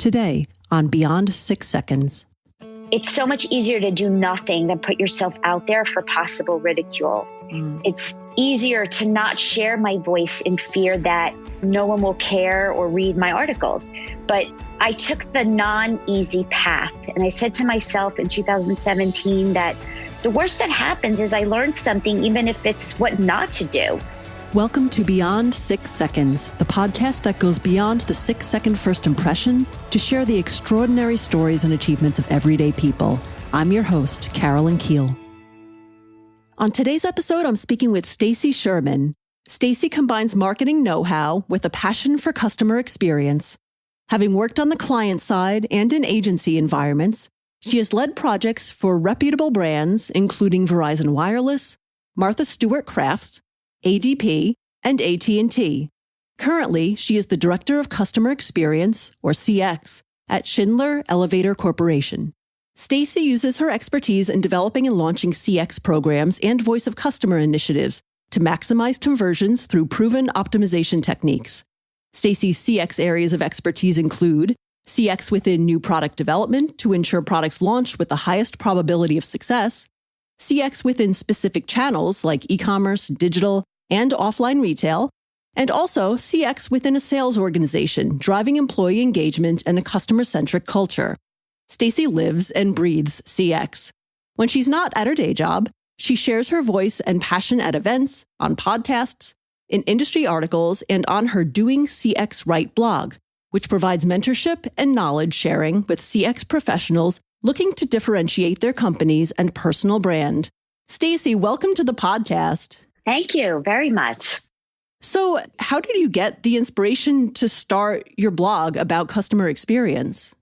Today on Beyond 6 Seconds. It's so much easier to do nothing than put yourself out there for possible ridicule. It's easier to not share my voice in fear that no one will care or read my articles. But I took the non-easy path. And I said to myself in 2017 that the worst that happens is I learned something, even if it's what not to do. Welcome to Beyond 6 Seconds, the podcast that goes beyond the 6-second first impression to share the extraordinary stories and achievements of everyday people. I'm your host, Carolyn Keel. On today's episode, I'm speaking with Stacy Sherman. Stacy combines marketing know-how with a passion for customer experience. Having worked on the client side and in agency environments, she has led projects for reputable brands, including Verizon Wireless, Stewart Crafts, ADP, and AT&T. Currently, she is the Director of Customer Experience, or CX, at Schindler Elevator Corporation. Stacy uses her expertise in developing and launching CX programs and voice of customer initiatives to maximize conversions through proven optimization techniques. Stacy's CX areas of expertise include CX within new product development to ensure products launch with the highest probability of success, CX within specific channels like eCommerce, digital, and offline retail, and also CX within a sales organization, driving employee engagement and a customer-centric culture. Stacy lives and breathes CX. When she's not at her day job, she shares her voice and passion at events, on podcasts, in industry articles, and on her DoingCXRight blog, which provides mentorship and knowledge sharing with CX professionals looking to differentiate their companies and personal brand. Stacy, welcome to the podcast. Thank you very much. So, how did you get the inspiration to start your blog about customer experience?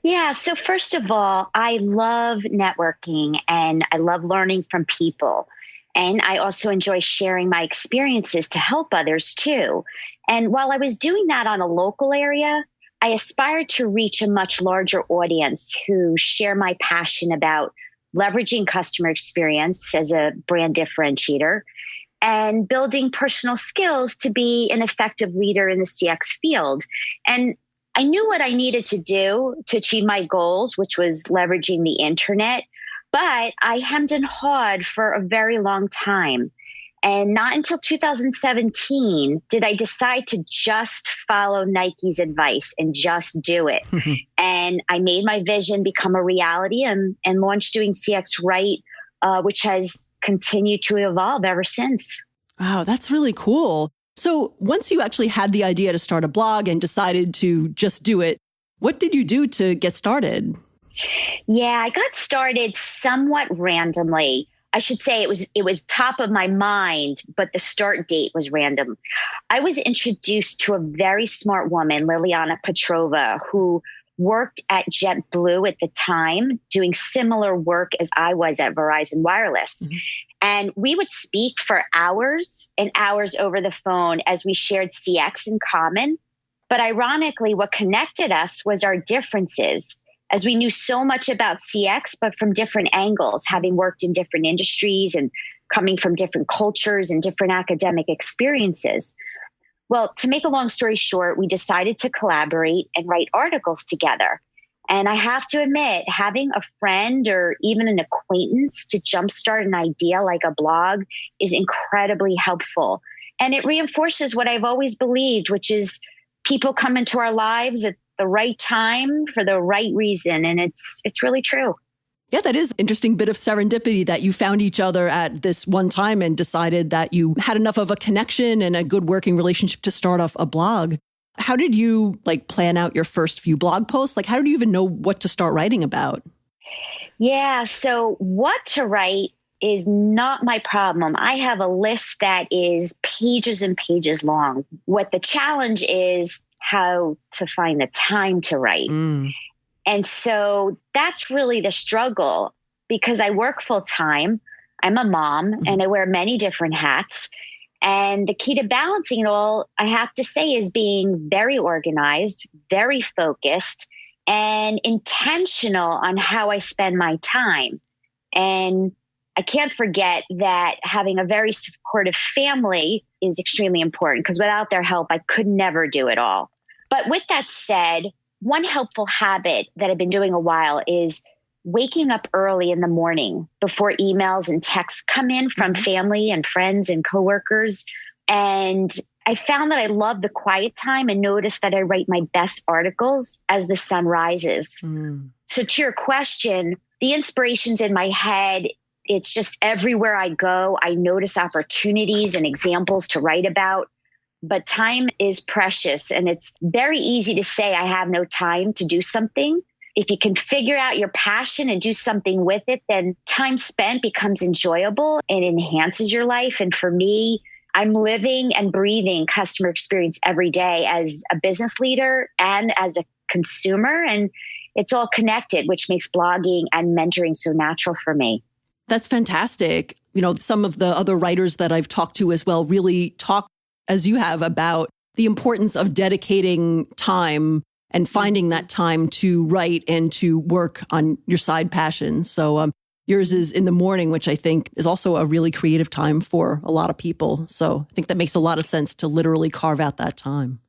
Yeah, so first of all, I love networking and I love learning from people. And I also enjoy sharing my experiences to help others too. And while I was doing that on a local area, I aspired to reach a much larger audience who share my passion about leveraging customer experience as a brand differentiator and building personal skills to be an effective leader in the CX field. And I knew what I needed to do to achieve my goals, which was leveraging the internet, but I hemmed and hawed for a very long time. And not until 2017 did I decide to just follow Nike's advice and just do it. And I made my vision become a reality and launched DoingCXRight, which has continued to evolve ever since. Wow, that's really cool. So once you actually had the idea to start a blog and decided to just do it, what did you do to get started? Yeah, I got started somewhat randomly. I should say it was top of my mind, but the start date was random. I was introduced to a very smart woman, Liliana Petrova, who worked at JetBlue at the time, doing similar work as I was at Verizon Wireless. Mm-hmm. And we would speak for hours and hours over the phone as we shared CX in common. But ironically, what connected us was our differences, as we knew so much about CX, but from different angles, having worked in different industries and coming from different cultures and different academic experiences. Well, to make a long story short, we decided to collaborate and write articles together. And I have to admit, having a friend or even an acquaintance to jumpstart an idea like a blog is incredibly helpful. And it reinforces what I've always believed, which is people come into our lives at the right time for the right reason. And it's really true. Yeah, that is an interesting bit of serendipity that you found each other at this one time and decided that you had enough of a connection and a good working relationship to start off a blog. How did you plan out your first few blog posts? How did you even know what to start writing about? Yeah, so what to write is not my problem. I have a list that is pages and pages long. What the challenge is how to find the time to write. And so that's really the struggle because I work full time. I'm a mom and I wear many different hats. And the key to balancing it all, I have to say, is being very organized, very focused, and intentional on how I spend my time. And I can't forget that having a very supportive family is extremely important because without their help, I could never do it all. But with that said, one helpful habit that I've been doing a while is waking up early in the morning before emails and texts come in from family and friends and coworkers. And I found that I love the quiet time and notice that I write my best articles as the sun rises. So to your question, the inspiration's in my head. It's just everywhere I go, I notice opportunities and examples to write about. But time is precious, and it's very easy to say I have no time to do something. If you can figure out your passion and do something with it, then time spent becomes enjoyable and enhances your life. And for me, I'm living and breathing customer experience every day as a business leader and as a consumer. And it's all connected, which makes blogging and mentoring so natural for me. That's fantastic. You know, some of the other writers that I've talked to as well really talk, as you have, about the importance of dedicating time and finding that time to write and to work on your side passions. So yours is in the morning, which I think is also a really creative time for a lot of people. So I think that makes a lot of sense to literally carve out that time.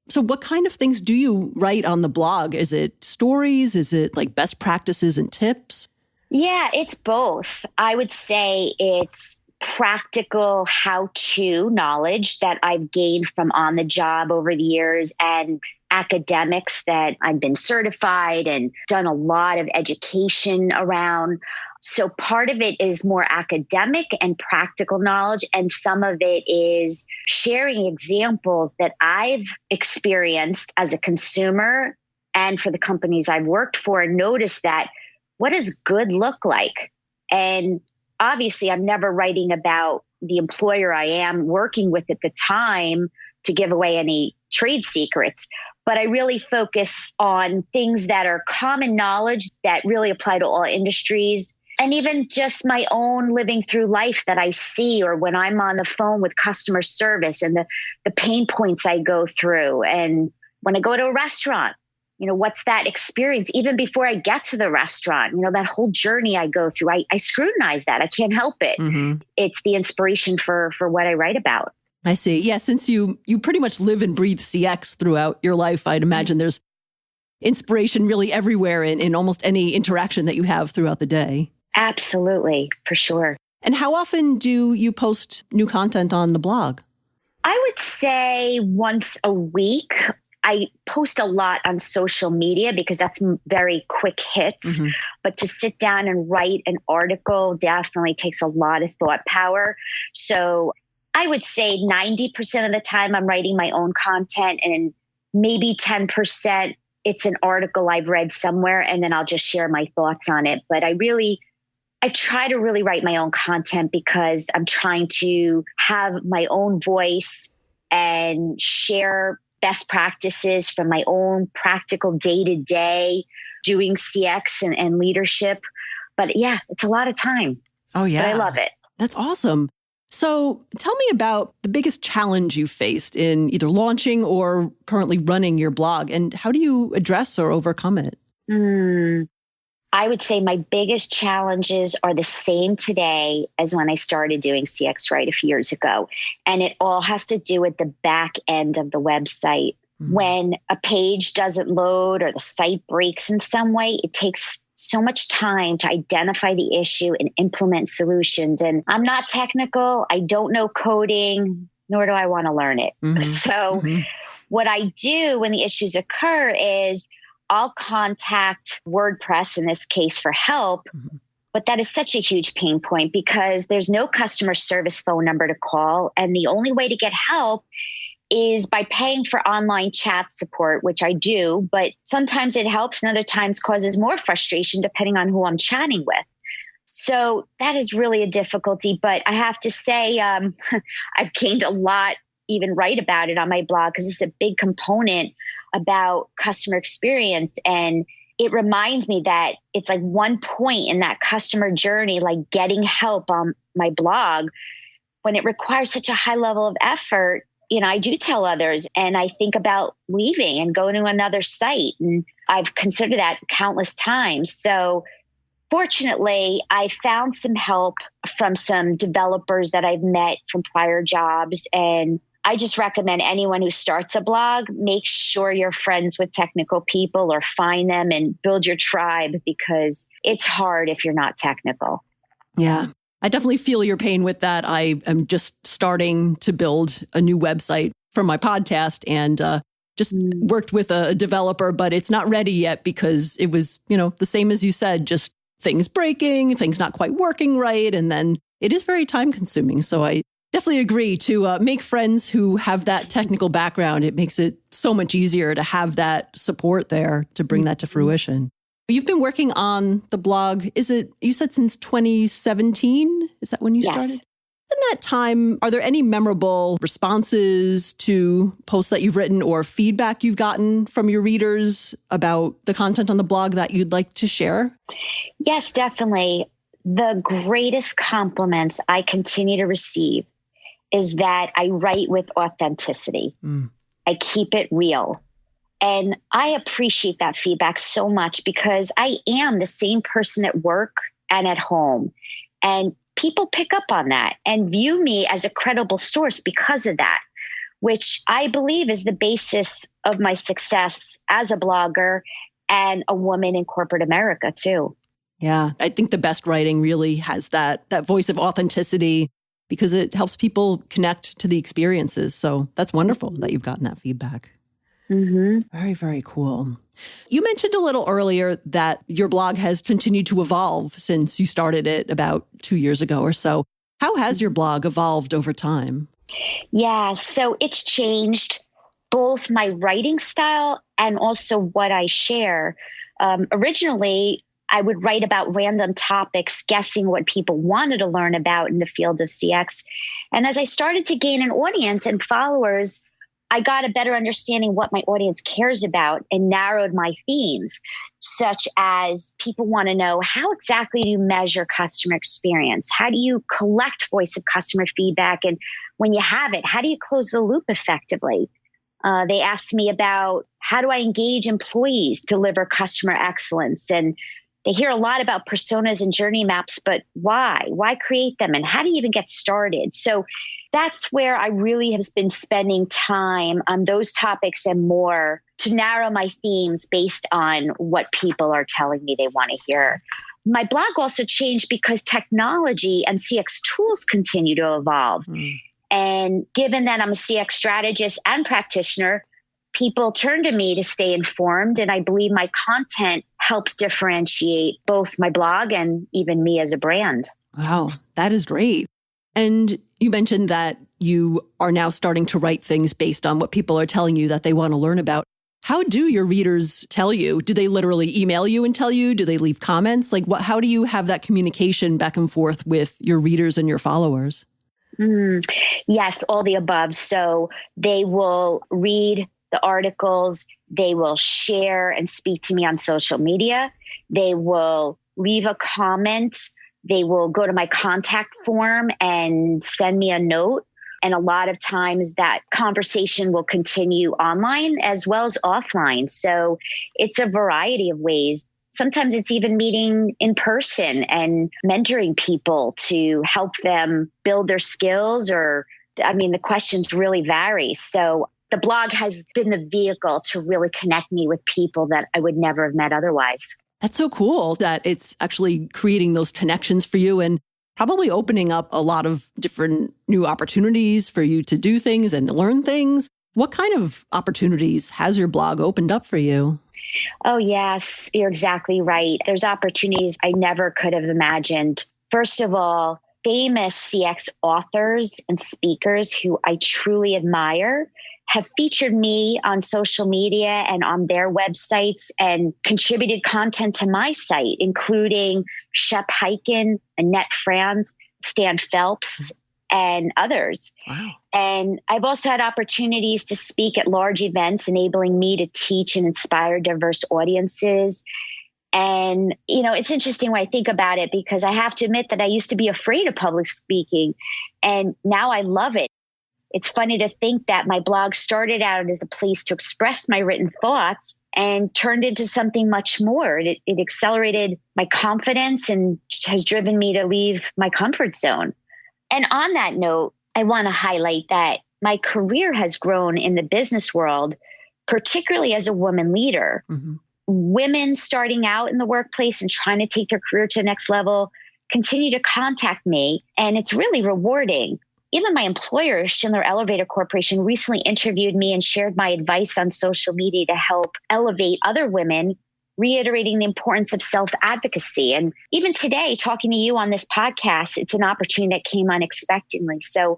So what kind of things do you write on the blog? Is it stories? Is it like best practices and tips? Yeah, it's both. I would say it's practical how-to knowledge that I've gained from on the job over the years, and academics that I've been certified and done a lot of education around. So part of it is more academic and practical knowledge, and some of it is sharing examples that I've experienced as a consumer and for the companies I've worked for, and noticed that what does good look like? And obviously, I'm never writing about the employer I am working with at the time to give away any trade secrets, but I really focus on things that are common knowledge that really apply to all industries. And even just my own living through life that I see, or when I'm on the phone with customer service and the pain points I go through. And when I go to a restaurant, you know, what's that experience? Even before I get to the restaurant, you know, that whole journey I go through, I scrutinize that. I can't help it. It's the inspiration for what I write about. I see. Yeah, since you pretty much live and breathe CX throughout your life, I'd imagine there's inspiration really everywhere in almost any interaction that you have throughout the day. Absolutely, for sure. And how often do you post new content on the blog? I would say once a week. I post a lot on social media because that's very quick hits, but to sit down and write an article definitely takes a lot of thought power. So I would say 90% of the time I'm writing my own content, and maybe 10% it's an article I've read somewhere, and then I'll just share my thoughts on it. But I try to really write my own content because I'm trying to have my own voice and share best practices from my own practical day-to-day doing CX and leadership. But yeah, it's a lot of time. Oh, yeah. But I love it. That's awesome. So tell me about the biggest challenge you faced in either launching or currently running your blog, and how do you address or overcome it? I would say my biggest challenges are the same today as when I started doing DoingCXRight a few years ago. And it all has to do with the back end of the website. When a page doesn't load or the site breaks in some way, it takes so much time to identify the issue and implement solutions. And I'm not technical. I don't know coding, nor do I want to learn it. So what I do when the issues occur is I'll contact WordPress in this case for help, but that is such a huge pain point because there's no customer service phone number to call. And the only way to get help is by paying for online chat support, which I do, but sometimes it helps and other times causes more frustration depending on who I'm chatting with. So that is really a difficulty, but I have to say I've gained a lot, even write about it on my blog because it's a big component about customer experience. And it reminds me that it's like one point in that customer journey, like getting help on my blog, when it requires such a high level of effort, you know, I do tell others and I think about leaving and going to another site. And I've considered that countless times. So fortunately, I found some help from some developers that I've met from prior jobs, and I just recommend anyone who starts a blog, make sure you're friends with technical people or find them and build your tribe, because it's hard if you're not technical. Yeah, I definitely feel your pain with that. I am just starting to build a new website for my podcast and just worked with a developer, but it's not ready yet because it was, the same as you said, just things breaking, things not quite working right. And then it is very time consuming. So I definitely agree to make friends who have that technical background. It makes it so much easier to have that support there to bring that to fruition. You've been working on the blog, you said since 2017? Is that when you started? In that time, are there any memorable responses to posts that you've written or feedback you've gotten from your readers about the content on the blog that you'd like to share? Yes, definitely. The greatest compliments I continue to receive is that I write with authenticity. I keep it real. And I appreciate that feedback so much because I am the same person at work and at home. And people pick up on that and view me as a credible source because of that, which I believe is the basis of my success as a blogger and a woman in corporate America too. Yeah, I think the best writing really has that voice of authenticity because it helps people connect to the experiences. So that's wonderful that you've gotten that feedback. Very, very cool. You mentioned a little earlier that your blog has continued to evolve since you started it about 2 years ago or so. How has your blog evolved over time? Yeah, so it's changed both my writing style and also what I share. Originally, I would write about random topics, guessing what people wanted to learn about in the field of CX. And as I started to gain an audience and followers, I got a better understanding what my audience cares about and narrowed my themes, such as people want to know, how exactly do you measure customer experience? How do you collect voice of customer feedback? And when you have it, how do you close the loop effectively? They asked me about, how do I engage employees, deliver customer excellence? And they hear a lot about personas and journey maps, but why? Why create them? And how do you even get started? So that's where I really have been spending time on those topics and more to narrow my themes based on what people are telling me they want to hear. My blog also changed because technology and CX tools continue to evolve. And given that I'm a CX strategist and practitioner, people turn to me to stay informed. And I believe my content helps differentiate both my blog and even me as a brand. Wow, that is great. And you mentioned that you are now starting to write things based on what people are telling you that they want to learn about. How do your readers tell you? Do they literally email you and tell you? Do they leave comments? How do you have that communication back and forth with your readers and your followers? Yes, all the above. So they will read the articles, they will share and speak to me on social media, they will leave a comment, they will go to my contact form and send me a note. And a lot of times that conversation will continue online as well as offline. So it's a variety of ways. Sometimes it's even meeting in person and mentoring people to help them build their skills the questions really vary. So the blog has been the vehicle to really connect me with people that I would never have met otherwise. That's so cool that it's actually creating those connections for you and probably opening up a lot of different new opportunities for you to do things and learn things. What kind of opportunities has your blog opened up for you? Oh, yes, you're exactly right. There's opportunities I never could have imagined. First of all, famous CX authors and speakers who I truly admire have featured me on social media and on their websites and contributed content to my site, including Shep Hyken, Annette Franz, Stan Phelps, and others. Wow. And I've also had opportunities to speak at large events, enabling me to teach and inspire diverse audiences. And, it's interesting when I think about it, because I have to admit that I used to be afraid of public speaking, and now I love it. It's funny to think that my blog started out as a place to express my written thoughts and turned into something much more. It accelerated my confidence and has driven me to leave my comfort zone. And on that note, I want to highlight that my career has grown in the business world, particularly as a woman leader. Mm-hmm. Women starting out in the workplace and trying to take their career to the next level continue to contact me, and it's really rewarding. Even my employer, Schindler Elevator Corporation, recently interviewed me and shared my advice on social media to help elevate other women, reiterating the importance of self-advocacy. And even today, talking to you on this podcast, it's an opportunity that came unexpectedly. So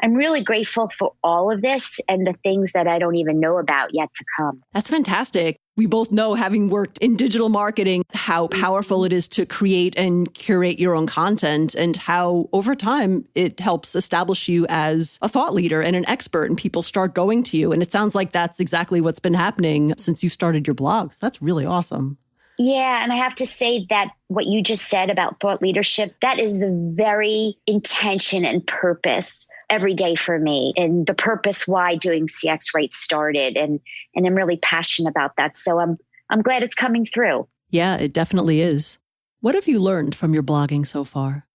I'm really grateful for all of this and the things that I don't even know about yet to come. That's fantastic. We both know, having worked in digital marketing, how powerful it is to create and curate your own content, and how over time it helps establish you as a thought leader and an expert, and people start going to you. And it sounds like that's exactly what's been happening since you started your blog. That's really awesome. Yeah. And I have to say that what you just said about thought leadership, that is the very intention and purpose every day for me, and the purpose why DoingCXRight started. And I'm really passionate about that. So I'm glad it's coming through. Yeah, it definitely is. What have you learned from your blogging so far?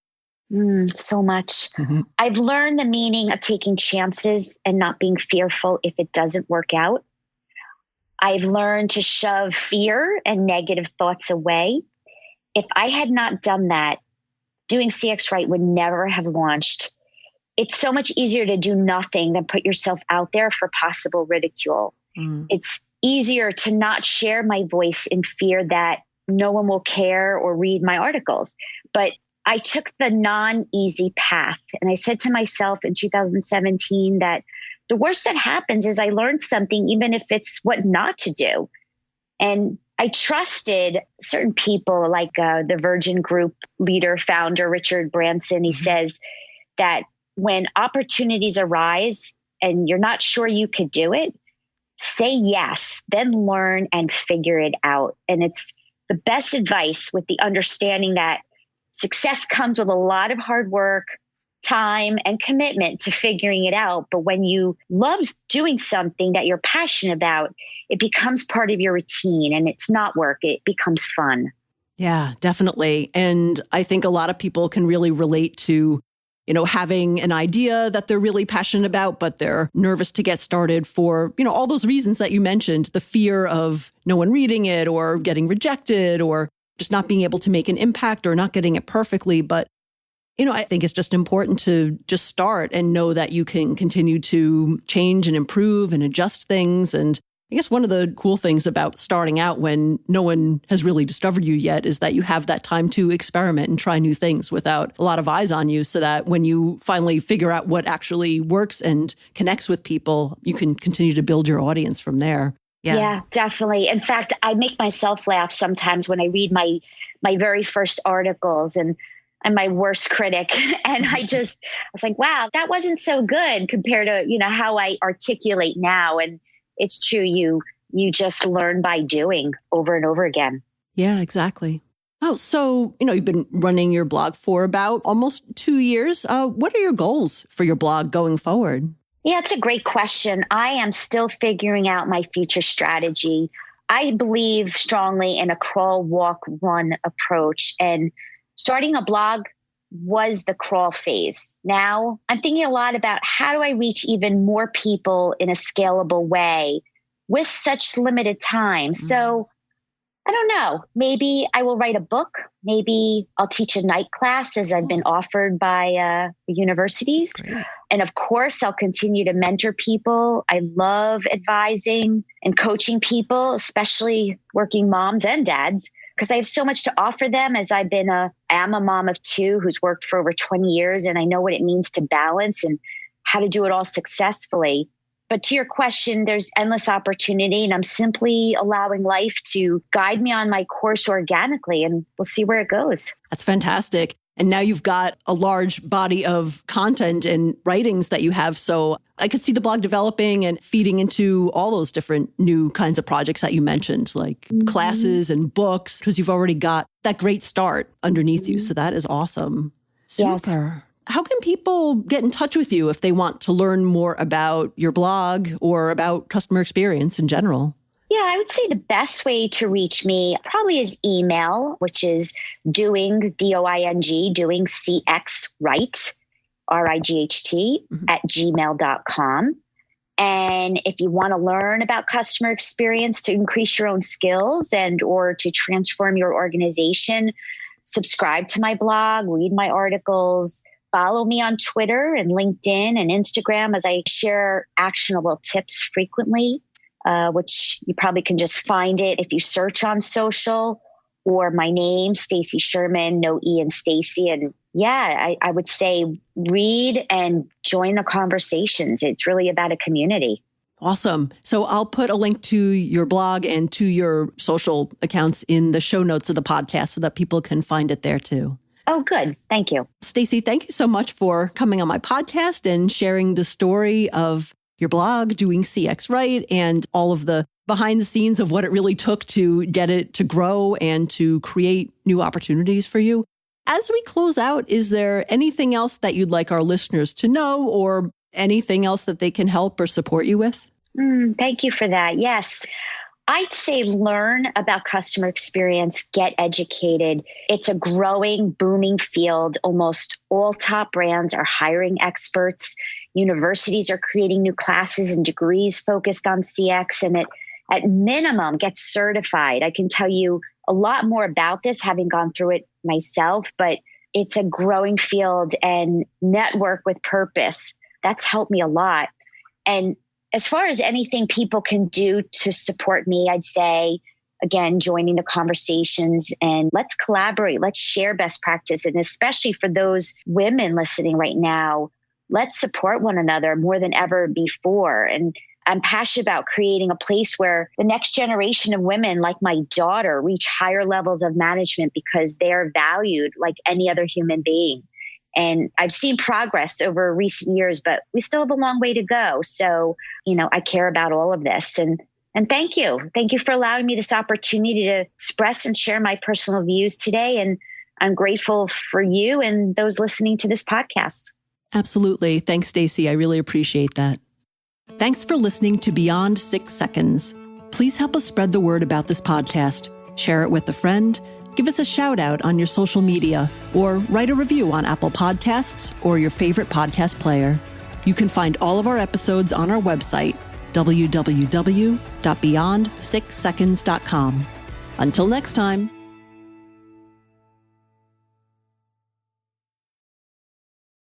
So much. Mm-hmm. I've learned the meaning of taking chances and not being fearful if it doesn't work out. I've learned to shove fear and negative thoughts away. If I had not done that, DoingCXRight would never have launched. It's so much easier to do nothing than put yourself out there for possible ridicule. It's easier to not share my voice in fear that no one will care or read my articles. But I took the non-easy path. And I said to myself in 2017 that the worst that happens is I learned something, even if it's what not to do. And I trusted certain people like the Virgin Group leader, founder, Richard Branson. He says that when opportunities arise and you're not sure you could do it, say yes, then learn and figure it out. And it's the best advice, with the understanding that success comes with a lot of hard work, time, and commitment to figuring it out. But when you love doing something that you're passionate about, it becomes part of your routine, and it's not work. It becomes fun. Yeah, definitely. And I think a lot of people can really relate to, having an idea that they're really passionate about, but they're nervous to get started for, all those reasons that you mentioned, the fear of no one reading it or getting rejected or just not being able to make an impact or not getting it perfectly. But, I think it's just important to just start and know that you can continue to change and improve and adjust things. And I guess one of the cool things about starting out when no one has really discovered you yet is that you have that time to experiment and try new things without a lot of eyes on you, so that when you finally figure out what actually works and connects with people, you can continue to build your audience from there. Yeah, definitely. In fact, I make myself laugh sometimes when I read my very first articles, and I'm my worst critic. And I was like, wow, that wasn't so good compared to, how I articulate now. And it's true. You just learn by doing over and over again. Yeah, exactly. Oh, so, you've been running your blog for about almost 2 years. What are your goals for your blog going forward? Yeah, it's a great question. I am still figuring out my future strategy. I believe strongly in a crawl, walk, run approach. And starting a blog was the crawl phase. Now I'm thinking a lot about how do I reach even more people in a scalable way with such limited time. So I don't know, maybe I will write a book. Maybe I'll teach a night class, as I've been offered by the universities. Great. And of course, I'll continue to mentor people. I love advising and coaching people, especially working moms and dads, because I have so much to offer them, as I'm a mom of two who's worked for over 20 years, and I know what it means to balance and how to do it all successfully. But to your question, there's endless opportunity, and I'm simply allowing life to guide me on my course organically, and we'll see where it goes. That's fantastic. And now you've got a large body of content and writings that you have. So I could see the blog developing and feeding into all those different new kinds of projects that you mentioned, like classes and books, because you've already got that great start underneath you. So that is awesome. Super. Yes. How can people get in touch with you if they want to learn more about your blog or about customer experience in general? Yeah, I would say the best way to reach me probably is email, which is doing, DOING, DoingCXRight RIGHT at gmail.com. And if you want to learn about customer experience to increase your own skills and or to transform your organization, subscribe to my blog, read my articles, follow me on Twitter and LinkedIn and Instagram as I share actionable tips frequently, which you probably can just find it if you search on social, or my name, Stacy Sherman, no E in Stacy. And yeah, I would say read and join the conversations. It's really about a community. Awesome. So I'll put a link to your blog and to your social accounts in the show notes of the podcast so that people can find it there too. Oh, good. Thank you. Stacy, thank you so much for coming on my podcast and sharing the story of your blog, DoingCXRight, and all of the behind the scenes of what it really took to get it to grow and to create new opportunities for you. As we close out, is there anything else that you'd like our listeners to know or anything else that they can help or support you with? Thank you for that. Yes. I'd say learn about customer experience, get educated. It's a growing, booming field. Almost all top brands are hiring experts. Universities are creating new classes and degrees focused on CX, and at minimum, get certified. I can tell you a lot more about this, having gone through it myself, but it's a growing field, and network with purpose. That's helped me a lot. And as far as anything people can do to support me, I'd say, again, joining the conversations, and let's collaborate. Let's share best practice. And especially for those women listening right now, let's support one another more than ever before. And I'm passionate about creating a place where the next generation of women, like my daughter, reach higher levels of management because they are valued like any other human being. And I've seen progress over recent years, but we still have a long way to go. So, I care about all of this. And thank you. Thank you for allowing me this opportunity to express and share my personal views today. And I'm grateful for you and those listening to this podcast. Absolutely. Thanks, Stacy. I really appreciate that. Thanks for listening to Beyond 6 Seconds. Please help us spread the word about this podcast. Share it with a friend. Give us a shout out on your social media, or write a review on Apple Podcasts or your favorite podcast player. You can find all of our episodes on our website, www.beyond6seconds.com. Until next time.